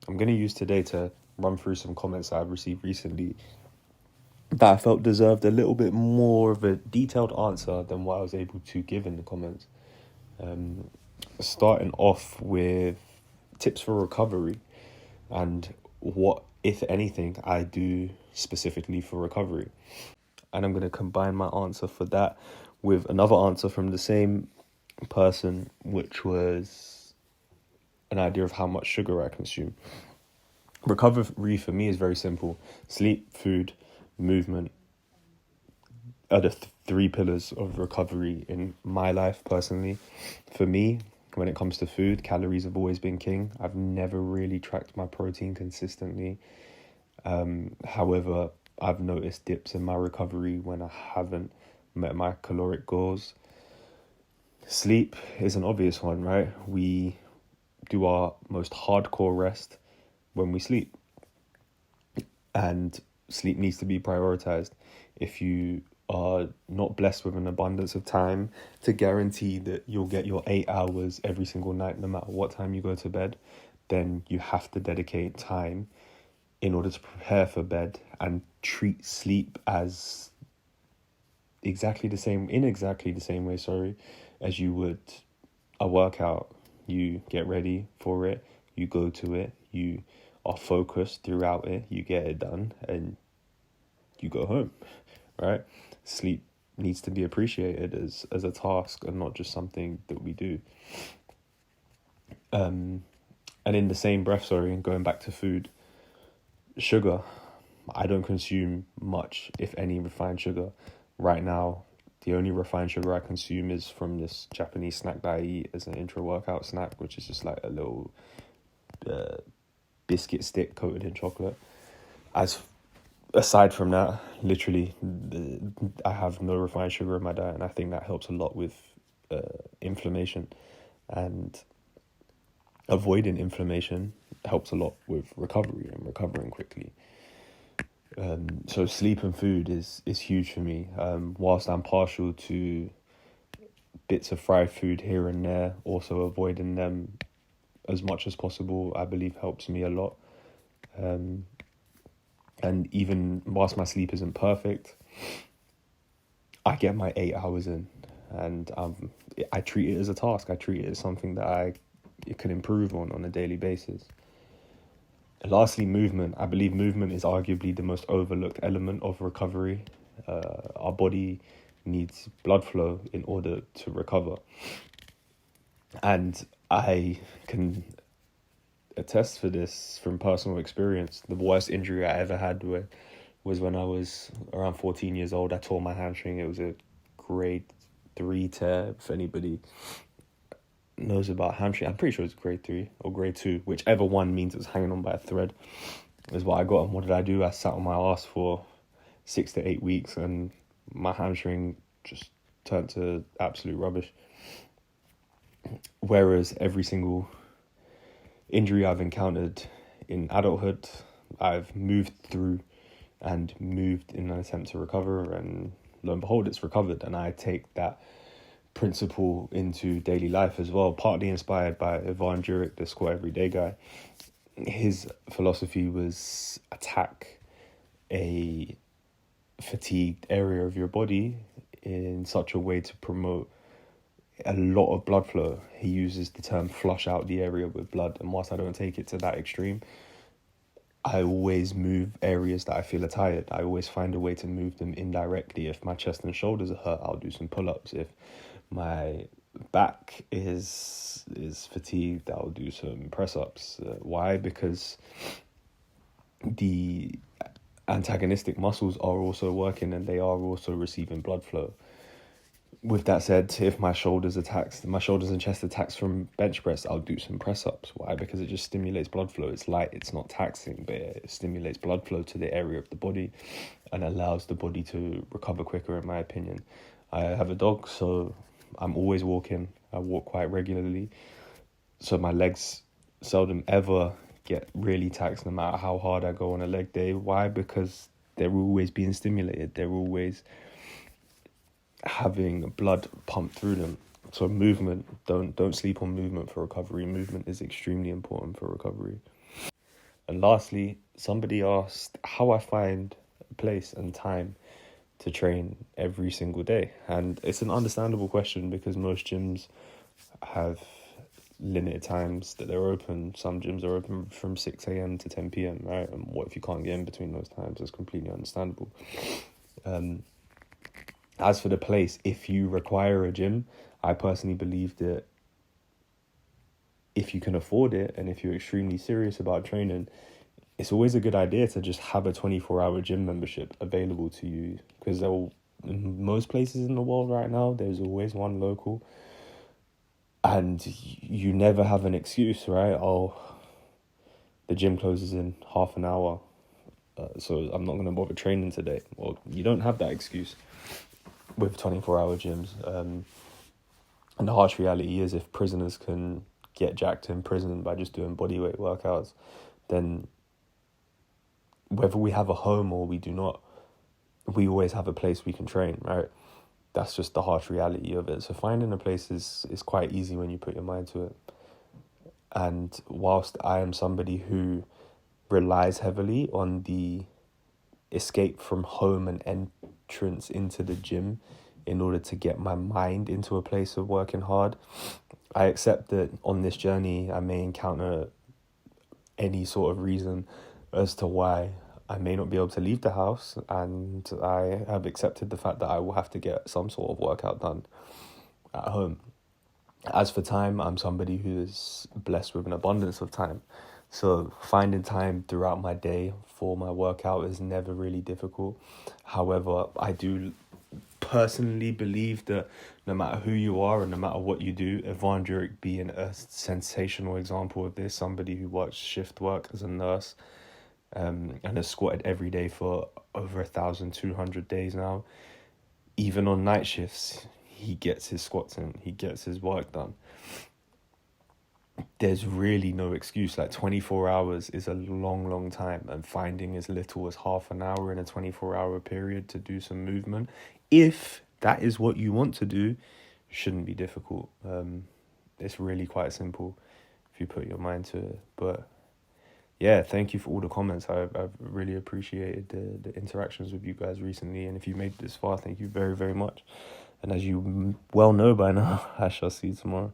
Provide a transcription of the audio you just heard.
I'm going to use today to run through some comments that I've received recently that I felt deserved a little bit more of a detailed answer than what I was able to give in the comments. Starting off with tips for recovery and what, if anything, I do specifically for recovery. And I'm going to combine my answer for that with another answer from the same person, which was an idea of how much sugar I consume. Recovery for me is very simple: sleep, food, movement are the three pillars of recovery in my life personally. For me, when it comes to food, calories have always been king. I've never really tracked my protein consistently. However, I've noticed dips in my recovery when I haven't met my caloric goals. Sleep is an obvious one, right? We do our most hardcore rest when we sleep, and sleep needs to be prioritized. If you are not blessed with an abundance of time to guarantee that you'll get your 8 hours every single night, no matter what time you go to bed, then you have to dedicate time in order to prepare for bed and treat sleep as in exactly the same way, as you would a workout. You get ready for it, you go to it, you are focused throughout it, you get it done, and you go home, right? Sleep needs to be appreciated as a task and not just something that we do. And in the same breath, going back to food, sugar, I don't consume much, if any, refined sugar. Right now, the only refined sugar I consume is from this Japanese snack that I eat as an intra-workout snack, which is just like a little biscuit stick coated in chocolate. Aside from that, literally, I have no refined sugar in my diet, and I think that helps a lot with inflammation, and avoiding inflammation helps a lot with recovery and recovering quickly. So sleep and food is huge for me. Whilst I'm partial to bits of fried food here and there, also avoiding them as much as possible, I believe helps me a lot. And even whilst my sleep isn't perfect, I get my 8 hours in, and I treat it as a task. I treat it as something that I can improve on a daily basis. And lastly, movement. I believe movement is arguably the most overlooked element of recovery. Our body needs blood flow in order to recover. And I can attest for this from personal experience. The worst injury I ever had was when I was around 14 years old. I tore my hamstring. It was a grade 3 tear. If anybody knows about hamstring, I'm pretty sure it's grade 3 or grade 2, whichever one means it was hanging on by a thread, is what I got. And what did I do? I sat on my ass for 6 to 8 weeks, and my hamstring just turned to absolute rubbish. Whereas every single injury I've encountered in adulthood, I've moved through and moved in an attempt to recover, and lo and behold, it's recovered. And I take that principle into daily life as well, partly inspired by Ivan Juric, the squat everyday guy. His philosophy was attack a fatigued area of your body in such a way to promote a lot of blood flow. He uses the term flush out the area with blood, and whilst I don't take it to that extreme, I always move areas that I feel are tired. I always find a way to move them indirectly. If my chest and shoulders are hurt, I'll do some pull-ups. If my back is fatigued, I'll do some press-ups. Why? Because the antagonistic muscles are also working, and they are also receiving blood flow. With that said, if my shoulders and chest attacks from bench press, I'll do some press ups. Why? Because it just stimulates blood flow. It's light, it's not taxing, but it stimulates blood flow to the area of the body and allows the body to recover quicker, in my opinion. I have a dog, so I'm always walking. I walk quite regularly, so my legs seldom ever get really taxed, no matter how hard I go on a leg day. Why? Because they're always being stimulated. They're always having blood pumped through them. So movement, don't sleep on movement for recovery. Movement is extremely important for recovery. And lastly, somebody asked how I find a place and time to train every single day. And it's an understandable question because most gyms have limited times that they're open. Some gyms are open from 6 a.m. to 10 p.m., right? And what if you can't get in between those times? It's completely understandable. As for the place, if you require a gym, I personally believe that if you can afford it and if you're extremely serious about training, it's always a good idea to just have a 24-hour gym membership available to you, because in most places in the world right now, there's always one local, and you never have an excuse, right? Oh, the gym closes in half an hour, so I'm not going to bother training today. Well, you don't have that excuse with 24-hour gyms. And the harsh reality is, if prisoners can get jacked in prison by just doing bodyweight workouts, then whether we have a home or we do not, we always have a place we can train, right? That's just the harsh reality of it. So finding a place is quite easy when you put your mind to it. And whilst I am somebody who relies heavily on the escape from home and entrance into the gym in order to get my mind into a place of working hard, I accept that on this journey I may encounter any sort of reason as to why I may not be able to leave the house, and I have accepted the fact that I will have to get some sort of workout done at home. As for time, I'm somebody who is blessed with an abundance of time. So finding time throughout my day for my workout is never really difficult. However, I do personally believe that no matter who you are and no matter what you do, Ivan Duric being a sensational example of this, somebody who works shift work as a nurse, and has squatted every day for over 1,200 days now. Even on night shifts, he gets his squats in, he gets his work done. There's really no excuse. Like, 24 hours is a long time, and finding as little as half an hour in a 24-hour period to do some movement, if that is what you want to do, shouldn't be difficult. It's really quite simple if you put your mind to it. But yeah, thank you for all the comments. I've really appreciated the interactions with you guys recently, and if you made it this far, thank you very, very much. And as you well know by now, I shall see you tomorrow.